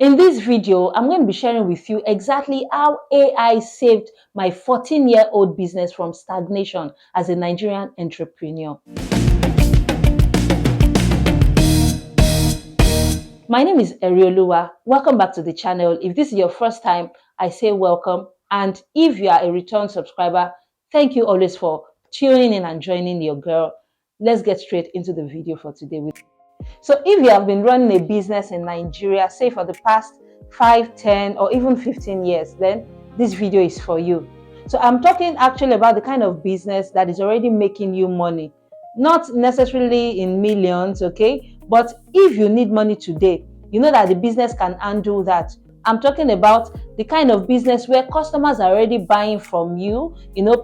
In this video, I'm going to be sharing with you exactly how AI saved my 14-year-old business from stagnation as a Nigerian entrepreneur. My name is Erioluwa. Welcome back to the channel. If this is your first time, I say welcome. And if you are a return subscriber, thank you always for tuning in and joining your girl. Let's get straight into the video for today. So if you have been running a business in Nigeria, say for the past 5, 10, or even 15 years, then this video is for you. So I'm talking actually about the kind of business that is already making you money. Not necessarily in millions, okay? But if you need money today, you know that the business can handle that. I'm talking about the kind of business where customers are already buying from you,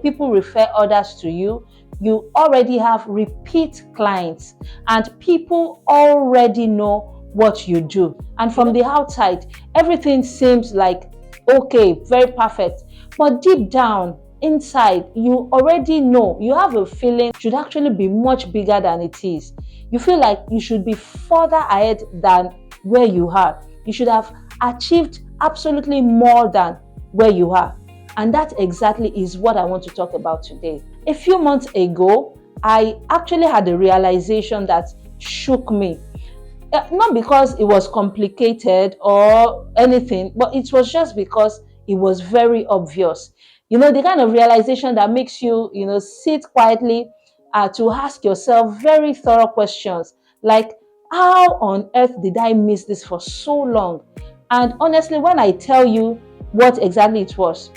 people refer others to you. You already have repeat clients and people already know what you do. And from the outside, everything seems like, okay, very perfect. But deep down, inside, you already know, you have a feeling it should actually be much bigger than it is. You feel like you should be further ahead than where you are. You should have achieved absolutely more than where you are. And that exactly is what I want to talk about today. A few months ago, I actually had a realization that shook me. Not because it was complicated or anything, but it was just because it was very obvious. The kind of realization that makes you, sit quietly to ask yourself very thorough questions like, how on earth did I miss this for so long? And honestly, when I tell you what exactly it was,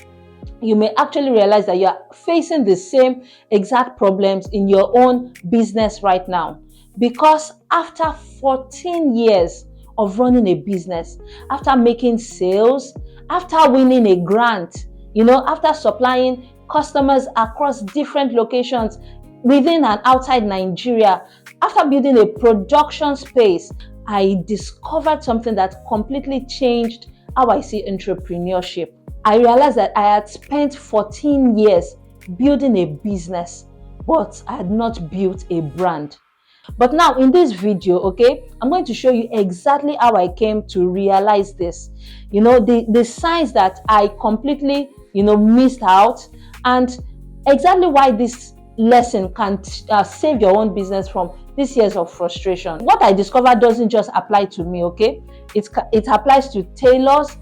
you may actually realize that you are facing the same exact problems in your own business right now. Because after 14 years of running a business, after making sales, after winning a grant, after supplying customers across different locations within and outside Nigeria, after building a production space, I discovered something that completely changed how I see entrepreneurship. I realized that I had spent 14 years building a business, but I had not built a brand. But now in this video, okay, I'm going to show you exactly how I came to realize this. The signs that I completely, missed out, and exactly why this lesson can save your own business from these years of frustration. What I discovered doesn't just apply to me, okay? It applies to tailors,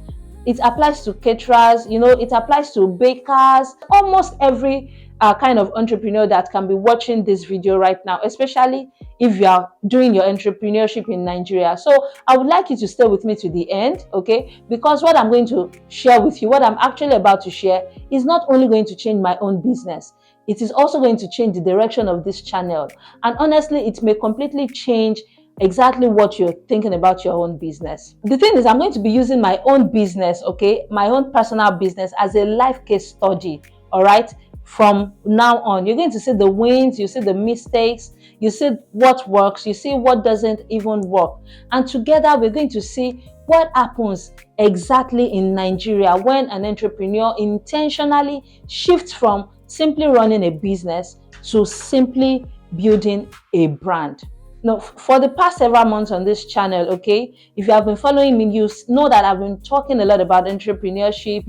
it applies to caterers, it applies to bakers, almost every kind of entrepreneur that can be watching this video right now, especially if you are doing your entrepreneurship in Nigeria. So I would like you to stay with me to the end, okay? Because what I'm going to share with you, what I'm actually about to share, is not only going to change my own business, it is also going to change the direction of this channel. And honestly, it may completely change exactly what you're thinking about your own business. The thing is, I'm going to be using my own business, okay, my own personal business as a life case study, all right? From now on, you're going to see the wins, you see the mistakes, you see what works, you see what doesn't even work. And together, we're going to see what happens exactly in Nigeria when an entrepreneur intentionally shifts from simply running a business to simply building a brand. Now, for the past several months on this channel, okay, if you have been following me, you know that I've been talking a lot about entrepreneurship,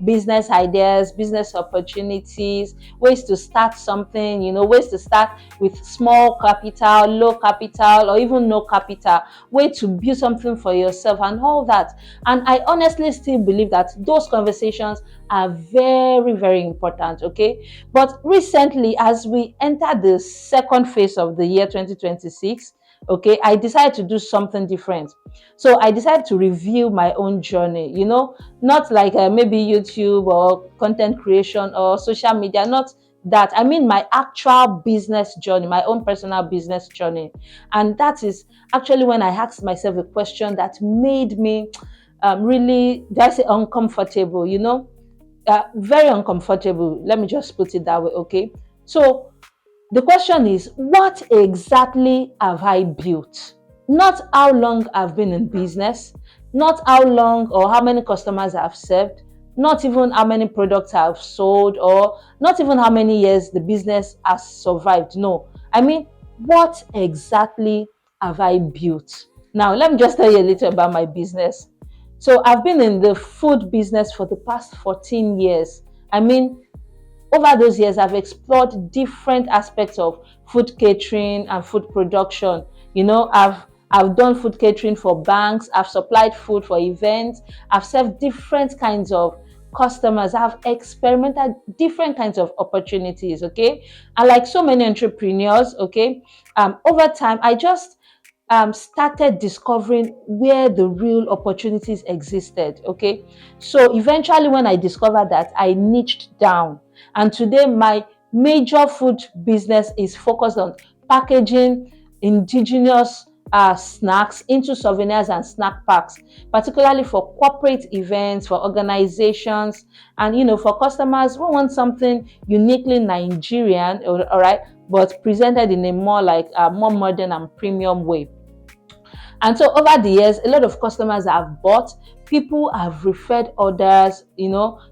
business ideas, business opportunities, ways to start something, ways to start with small capital, low capital, or even no capital, way to build something for yourself and all that. And I honestly still believe that those conversations are very, very important, okay? But recently, as we enter the second phase of the year 2026, okay, I decided to do something different. So I decided to review my own journey, not like maybe YouTube or content creation or social media, not that. I mean my actual business journey, my own personal business journey. And that is actually when I asked myself a question that made me really, that's uncomfortable, very uncomfortable. Let me just put it that way, okay? So the question is, what exactly have I built? Not how long I've been in business, not how long or how many customers I've served, not even how many products I've sold, or not even how many years the business has survived. No, I mean, what exactly have I built? Now, let me just tell you a little about my business. So I've been in the food business for the past 14 years. I mean, over those years, I've explored different aspects of food catering and food production. I've done food catering for banks, I've supplied food for events, I've served different kinds of customers, I've experimented different kinds of opportunities, okay? And like so many entrepreneurs, okay, over time, I just started discovering where the real opportunities existed. Okay, so eventually, when I discovered that, I niched down, and today my major food business is focused on packaging indigenous snacks into souvenirs and snack packs, particularly for corporate events, for organizations, and for customers who want something uniquely Nigerian, all right, but presented in a more like more modern and premium way. And so over the years, a lot of customers have bought, people have referred others,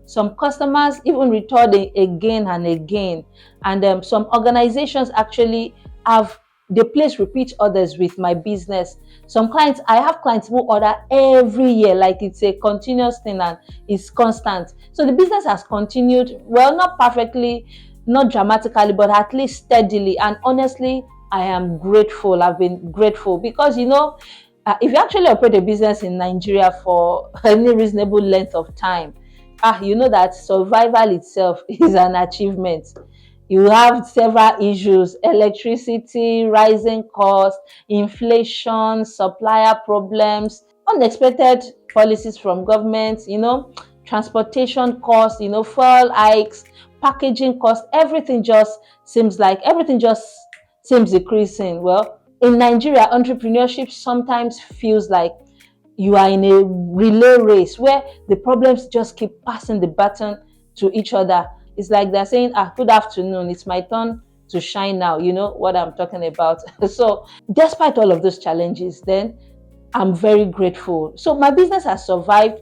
some customers even returned again and again. And some organizations actually have they place repeat orders with my business. Some clients, I have clients who order every year, like it's a continuous thing and it's constant. So the business has continued, well, not perfectly, not dramatically, but at least steadily. And honestly, I am grateful. I've been grateful because if you actually operate a business in Nigeria for any reasonable length of time, you know that survival itself is an achievement. You have several issues: electricity, rising costs, inflation, supplier problems, unexpected policies from governments, transportation costs, fuel hikes, packaging costs, everything just seems decreasing. Well, in Nigeria, entrepreneurship sometimes feels like you are in a relay race where the problems just keep passing the baton to each other. It's like they're saying, good afternoon, it's my turn to shine now. You know what I'm talking about. So, despite all of those challenges, then I'm very grateful. So my business has survived,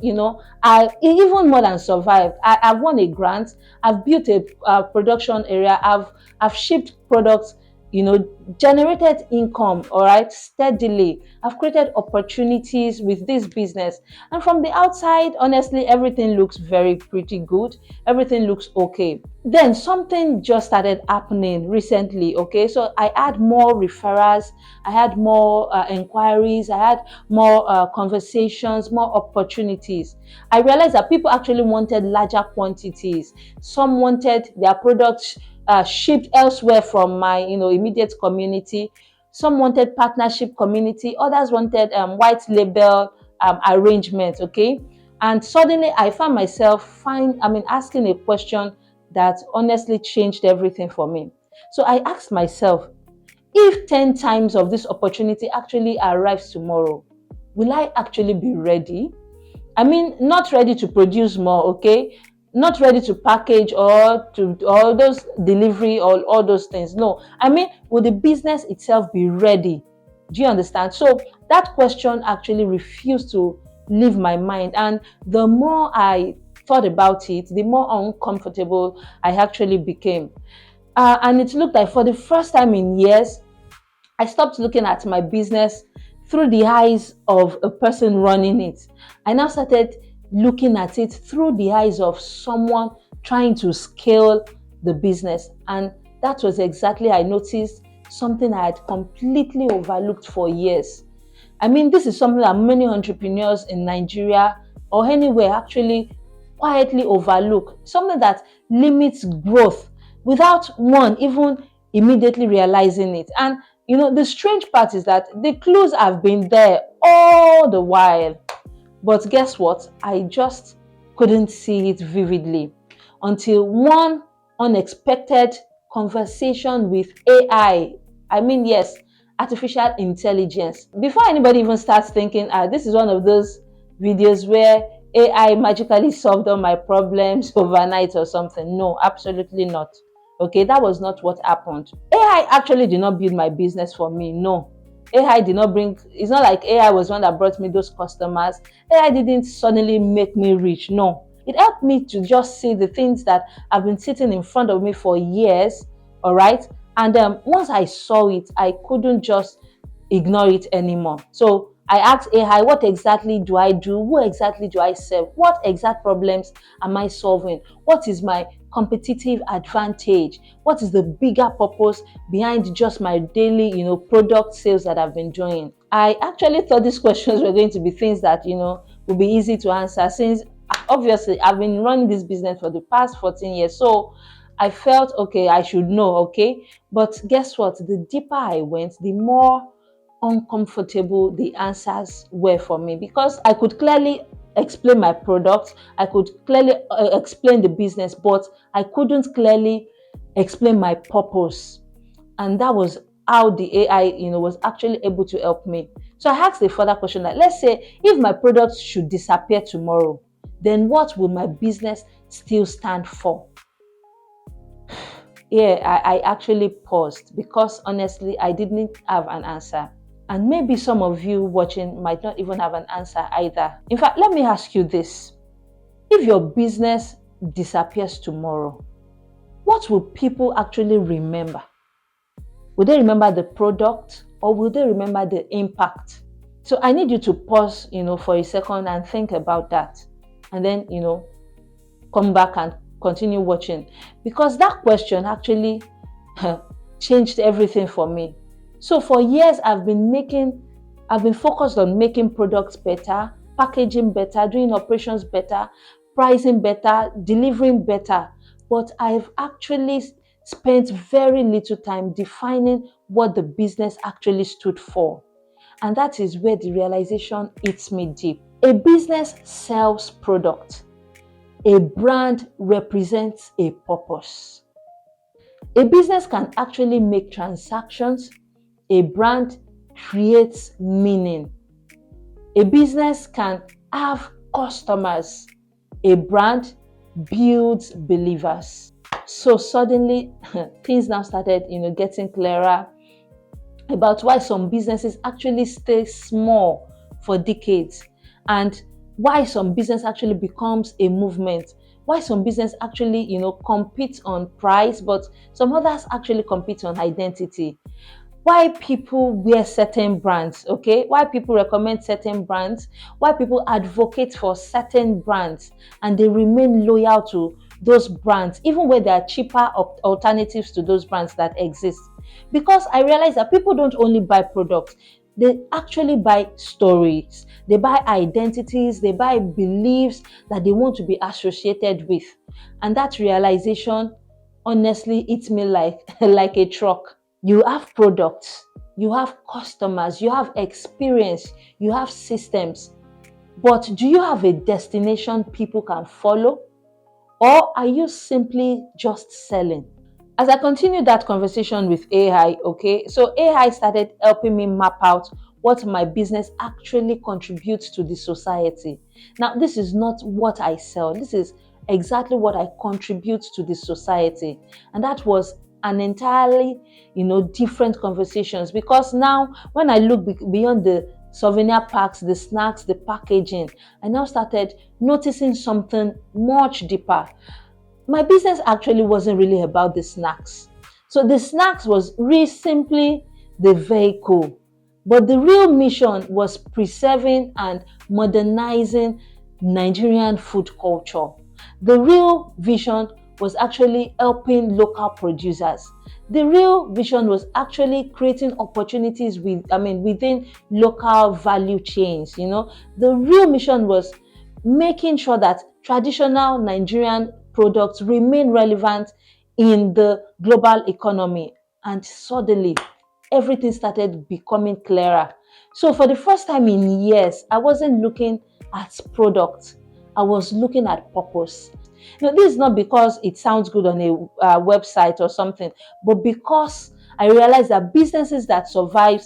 I even more than survived. I've won a grant, I've built a production area, I've shipped products, generated income, all right, steadily. I've created opportunities with this business. And from the outside, honestly, everything looks very pretty good. Everything looks okay. Then something just started happening recently, okay? So I had more referrals, I had more inquiries, I had more conversations, more opportunities. I realized that people actually wanted larger quantities. Some wanted their products shipped elsewhere from my immediate community. Some wanted partnership community, others wanted white label arrangement. Okay, and suddenly I found myself asking a question that honestly changed everything for me. So I asked myself, if 10 times of this opportunity actually arrives tomorrow, will I actually be ready? Not ready to produce more, okay? Not ready to package or to all those delivery or all those things. No, will the business itself be ready? Do you understand? So that question actually refused to leave my mind. And the more I thought about it, the more uncomfortable I actually became. And it looked like for the first time in years, I stopped looking at my business through the eyes of a person running it. I now started looking at it through the eyes of someone trying to scale the business. And that was exactly, I noticed something I had completely overlooked for years. This is something that many entrepreneurs in Nigeria or anywhere actually quietly overlook. Something that limits growth without one even immediately realizing it. And the strange part is that the clues have been there all the while. But guess what? I just couldn't see it vividly until one unexpected conversation with AI. Yes, artificial intelligence. Before anybody even starts thinking, this is one of those videos where AI magically solved all my problems overnight or something. No, absolutely not. Okay, that was not what happened. AI actually did not build my business for me. No. AI did not bring, it's not like AI was one that brought me those customers. AI didn't suddenly make me rich. No. It helped me to just see the things that have been sitting in front of me for years. All right. And once I saw it, I couldn't just ignore it anymore. So I asked AI, what exactly do I do? Who exactly do I serve? What exact problems am I solving? What is my competitive advantage? What is the bigger purpose behind just my daily, product sales that I've been doing? I actually thought these questions were going to be things that, would be easy to answer, since obviously I've been running this business for the past 14 years. So I felt, okay, I should know, okay? But guess what? The deeper I went, the more uncomfortable the answers were for me, because I could clearly explain my product, I could clearly explain the business, but I couldn't clearly explain my purpose. And that was how the AI, was actually able to help me. So I asked a further question, that let's say if my product should disappear tomorrow, then what will my business still stand for? Yeah, I actually paused, because honestly, I didn't have an answer. And maybe some of you watching might not even have an answer either. In fact, let me ask you this. If your business disappears tomorrow, what will people actually remember? Will they remember the product, or will they remember the impact? So I need you to pause, for a second and think about that. And then, come back and continue watching. Because that question actually changed everything for me. So for years, I've been focused on making products better, packaging better, doing operations better, pricing better, delivering better. But I've actually spent very little time defining what the business actually stood for. And that is where the realization hits me deep. A business sells product. A brand represents a purpose. A business can actually make transactions. A brand creates meaning. A business can have customers. A brand builds believers. So suddenly, things now started, getting clearer about why some businesses actually stay small for decades, and why some business actually becomes a movement, why some business actually, compete on price, but some others actually compete on identity. Why people wear certain brands, okay? Why people recommend certain brands, why people advocate for certain brands, and they remain loyal to those brands, even when there are cheaper alternatives to those brands that exist. Because I realize that people don't only buy products, they actually buy stories, they buy identities, they buy beliefs that they want to be associated with. And that realization honestly hits me like, like a truck. You have products, you have customers, you have experience, you have systems. But do you have a destination people can follow? Or are you simply just selling? As I continued that conversation with AI, okay, so AI started helping me map out what my business actually contributes to the society. Now, this is not what I sell, this is exactly what I contribute to the society. And that was an entirely, different conversations, because now when I look beyond the souvenir packs, the snacks, the packaging, I now started noticing something much deeper. My business actually wasn't really about the snacks. So the snacks was really simply the vehicle. But the real mission was preserving and modernizing Nigerian food culture. The real vision was actually helping local producers. The real vision was actually creating opportunities within local value chains. The real mission was making sure that traditional Nigerian products remain relevant in the global economy. And suddenly, everything started becoming clearer. So for the first time in years, I wasn't looking at products, I was looking at purpose. This is not because it sounds good on a website or something, but because I realized that businesses that survive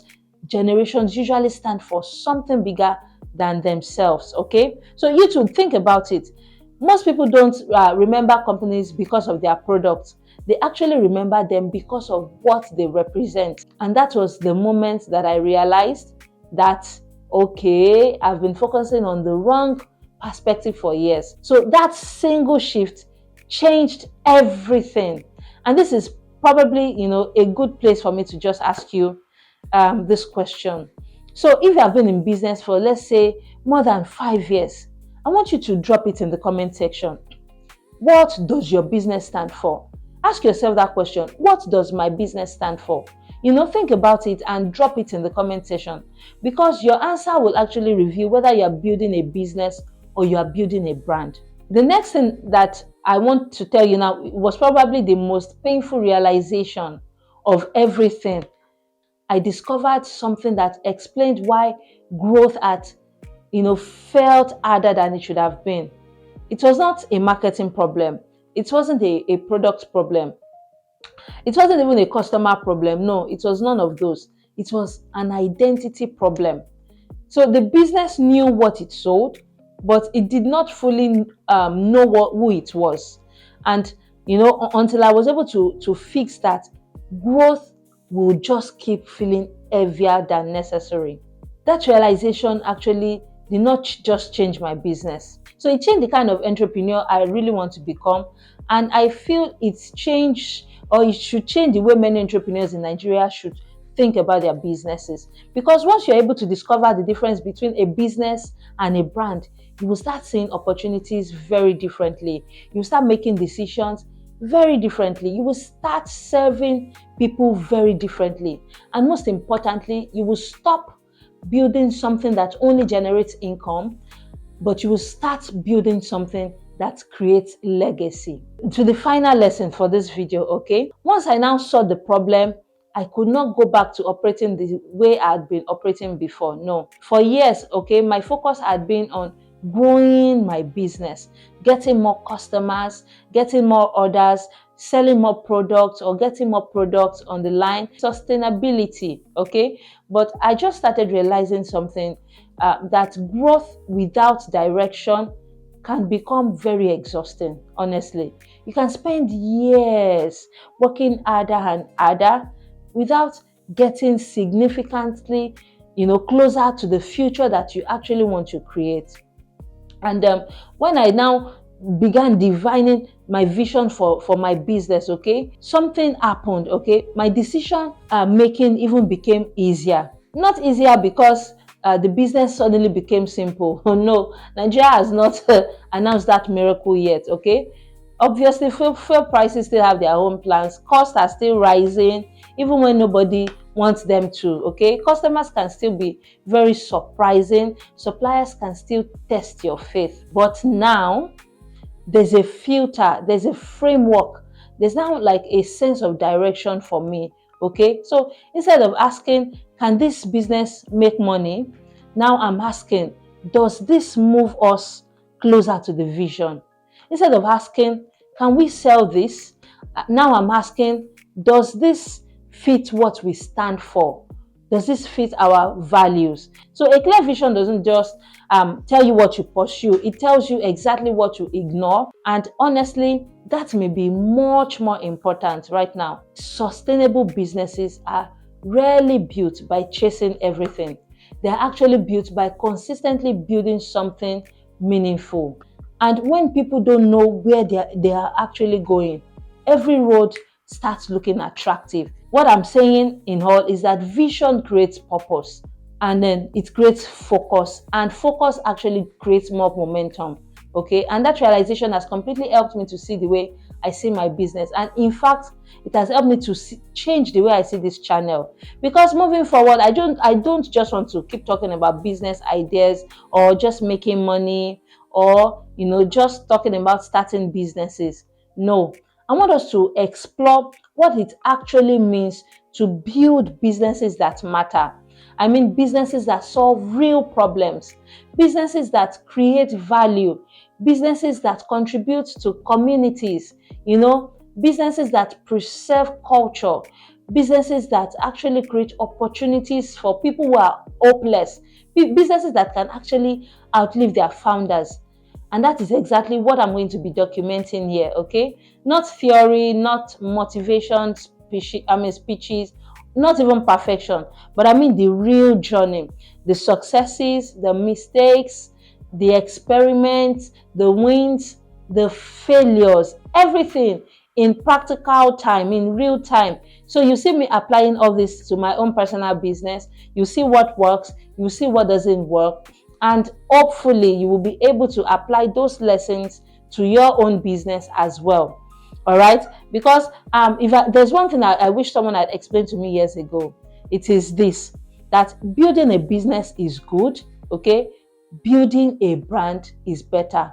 generations usually stand for something bigger than themselves, okay? So you too, think about it. Most people don't remember companies because of their products. They actually remember them because of what they represent. And that was the moment that I realized that, okay, I've been focusing on the wrong perspective for years. So that single shift changed everything. And this is probably, a good place for me to just ask you this question. So if you have been in business for, let's say, more than 5 years, I want you to drop it in the comment section. What does your business stand for? Ask yourself that question. What does my business stand for? Think about it and drop it in the comment section, because your answer will actually reveal whether you are building a business or you are building a brand. The next thing that I want to tell you now was probably the most painful realization of everything. I discovered something that explained why growth felt harder than it should have been. It was not a marketing problem. It wasn't a product problem. It wasn't even a customer problem. No, it was none of those. It was an identity problem. So the business knew what it sold, but it did not fully know who it was. And, until I was able to fix that, growth will just keep feeling heavier than necessary. That realization actually did not just change my business. So it changed the kind of entrepreneur I really want to become. And I feel it's changed, or it should change the way many entrepreneurs in Nigeria should think about their businesses. Because once you're able to discover the difference between a business and a brand, you will start seeing opportunities very differently. You will start making decisions very differently. You will start serving people very differently. And most importantly, you will stop building something that only generates income, but you will start building something that creates legacy. To the final lesson for this video, okay? Once I now saw the problem, I could not go back to operating the way I had been operating before. No. For years, okay, my focus had been on growing my business, getting more customers, getting more orders, selling more products, or getting more products on the line, sustainability, okay? But I just started realizing something, that growth without direction can become very exhausting, honestly. You can spend years working harder and harder without getting significantly, closer to the future that you actually want to create. And when I now began divining my vision for my business, okay, something happened, okay. My decision making even became easier. Not easier because the business suddenly became simple. Oh no, Nigeria has not announced that miracle yet, okay. Obviously, fuel prices still have their own plans. Costs are still rising, even when nobody wants them to, okay. Customers can still be very surprising. Suppliers can still test your faith. But now, there's a filter, there's a framework. There's now like a sense of direction for me, okay. So instead of asking, can this business make money? Now I'm asking, does this move us closer to the vision? Instead of asking, can we sell this? Now I'm asking, does this fit what we stand for? Does this fit our values? So a clear vision doesn't just tell you what you pursue. It tells you exactly what you ignore. And honestly, that may be much more important right now. Sustainable businesses are rarely built by chasing everything. They're actually built by consistently building something meaningful. And when people don't know where they are actually going, every road starts looking attractive. What I'm saying in all is that vision creates purpose, and then it creates focus, and focus actually creates more momentum, okay. And that realization has completely helped me to see the way I see my business, and in fact it has helped me to change the way I see this channel. Because moving forward, I don't just want to keep talking about business ideas or just making money, or just talking about starting businesses. No, I want us to explore what it actually means to build businesses that matter. I mean, businesses that solve real problems, businesses that create value, businesses that contribute to communities, businesses that preserve culture, businesses that actually create opportunities for people who are hopeless, businesses that can actually outlive their founders. And that is exactly what I'm going to be documenting here, okay? Not theory, not motivation speeches, not even perfection, but I mean the real journey, the successes, the mistakes, the experiments, the wins, the failures, everything in practical time, in real time. So you see me applying all this to my own personal business. You see what works, you see what doesn't work, and hopefully you will be able to apply those lessons to your own business as well. All right, because there's one thing I wish someone had explained to me years ago, it is this: that building a business is good, okay, building a brand is better,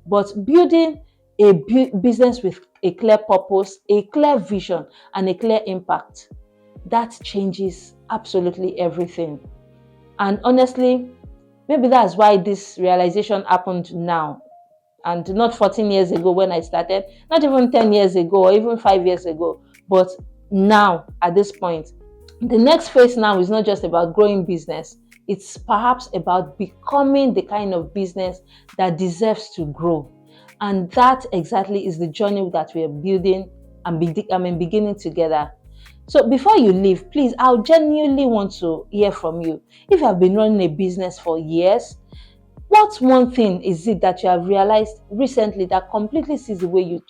but building a business with a clear purpose, a clear vision, and a clear impact, that changes absolutely everything. And honestly, maybe that's why this realization happened now and not 14 years ago when I started, not even 10 years ago or even 5 years ago, but now at this point. The next phase now is not just about growing business, it's perhaps about becoming the kind of business that deserves to grow. And that exactly is the journey that we are building and beginning together. So before you leave, please, I genuinely want to hear from you. If you have been running a business for years, what one thing is it that you have realized recently that completely sees the way you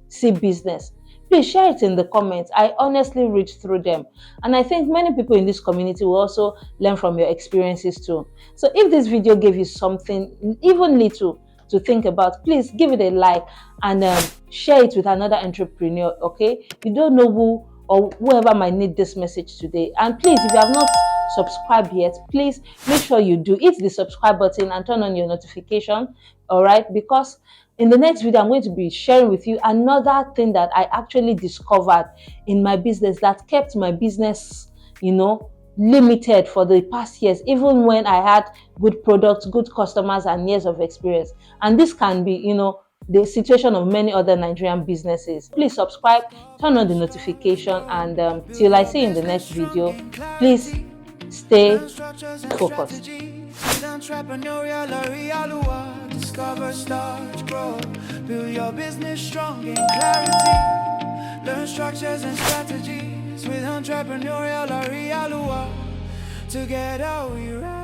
see business? Please share it in the comments. I honestly read through them. And I think many people in this community will also learn from your experiences too. So if this video gave you something, even little, to think about, please give it a like and share it with another entrepreneur, okay? You don't know who or whoever might need this message today. And please, if you have not subscribed yet, please make sure you do. Hit the subscribe button and turn on your notification, all right? Because in the next video, I'm going to be sharing with you another thing that I actually discovered in my business that kept my business, limited for the past years, even when I had good products, good customers, and years of experience. And this can be, the situation of many other Nigerian businesses. Please subscribe, turn on the notification, and till I see you in the next video, please stay focused. Discover, start, grow, build your business strong in clarity. Learn structures and strategies with entrepreneurial Together we rise.